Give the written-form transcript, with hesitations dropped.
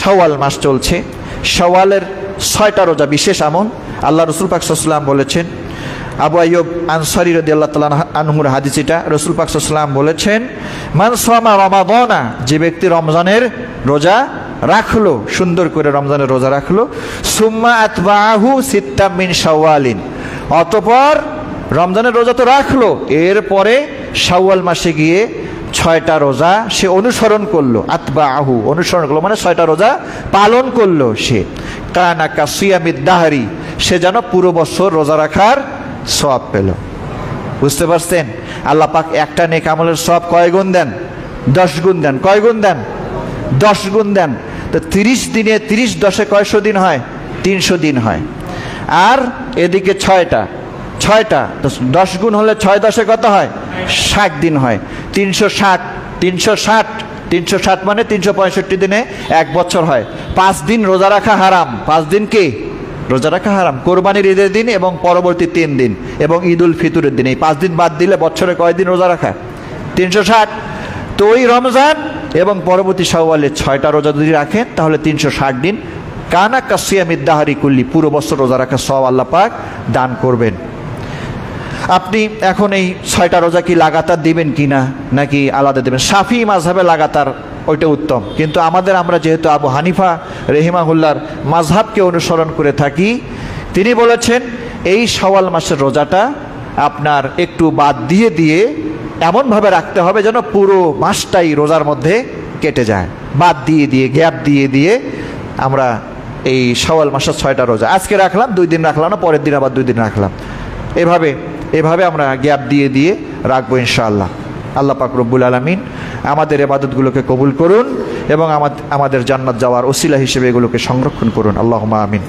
শাওয়াল মাস চলছে। শাওয়ালের 6টা রোজা বিশেষ আমল। আল্লাহ রসুল পাক সাল্লাল্লাহু আলাইহি ওয়াসাল্লাম বলেছেন, আবু আইয়ুব আনসারী রাদিয়াল্লাহু তাআলা আনহুর হাদিস এটা, রসুল পাক সাল্লাল্লাহু আলাইহি ওয়াসাল্লাম বলেছেন, মান সামা রমাদানা, যে ব্যক্তি রমজানের রোজা রাখলো, সুন্দর করে রমজানের রোজা রাখলো, সুম্মা আতবাহু সিত্তাম মিন শাওয়ালিন, অতঃপর রমজানের রোজা তো রাখলো, এরপরে শাওয়াল মাসে গিয়ে 6টা রোজা সে অনুসরণ করলো। আতবাহু অনুসরণ করলো মানে 6টা রোজা পালন করলো সে। কানা কাসিয়ামিদ দাহরি, সে যেন পুরো বছর রোজা রাখার সওয়াব পেল। বুঝতে পারছেন? আল্লাহ পাক একটা নেক আমলের সওয়াব কয় গুণ দেন? 10 গুণ দেন। কয় গুণ দেন? 10 গুণ দেন। তো 30 দিনে 30 10-এ কয়শো দিন হয়? 300 দিন হয়। আর এদিকে 6টা 10 গুণ হলে 6 10-এ কত হয়? 60 দিন হয়। 360 মানে 365 দিনে 1 বছর হয়। 5 দিন রোজা রাখা হারাম। 5 দিন কি রোজা রাখা হারাম? কোরবানির ঈদের দিন এবং পরবর্তী 3 দিন এবং ঈদ উল ফিতরের দিন। এই 5 দিন বাদ দিলে বছরে কয় দিন রোজা রাখা? 360। তো ওই রমজান এবং পরবর্তী শাওয়ালে 6টা রোজা যদি রাখেন তাহলে 360 দিন। কানা কাসিয়ামিদ দাহরি কুল্লি, পুরো বছর রোজা রাখা সওয়াব আল্লাহ পাক দান করবেন। আপনি এখন এই 6টা রোজা কি লাগাতার দিবেন কিনা নাকি আলাদা দেবেন? শাফি মাযহাবে লাগাতার, ওইটা উত্তম। কিন্তু আমরা যেহেতু আবু হানিফা রহিমাহুল্লাহর মাযহাবকে অনুসরণ করে থাকি, তিনি বলেছেন এই শাওয়াল মাসের রোজাটা আপনার একটু বাদ দিয়ে এমনভাবে রাখতে হবে যেন পুরো মাসটাই রোজার মধ্যে কেটে যায়। বাদ দিয়ে গ্যাপ দিয়ে আমরা এই শাওয়াল মাসের 6টা রোজা আজকে রাখলাম, 2 দিন রাখলাম না, পরের দিন আবার 2 দিন রাখলাম, এভাবে আমরা গ্যাপ দিয়ে রাখবো ইনশাআল্লাহ। আল্লাহ পাক রব্বুল আলামিন আমাদের ইবাদতগুলোকে কবুল করুন এবং আমাদের জান্নাত যাওয়ার ওসিলা হিসেবে এগুলোকে সংরক্ষণ করুন। আল্লাহুম্মা আমিন।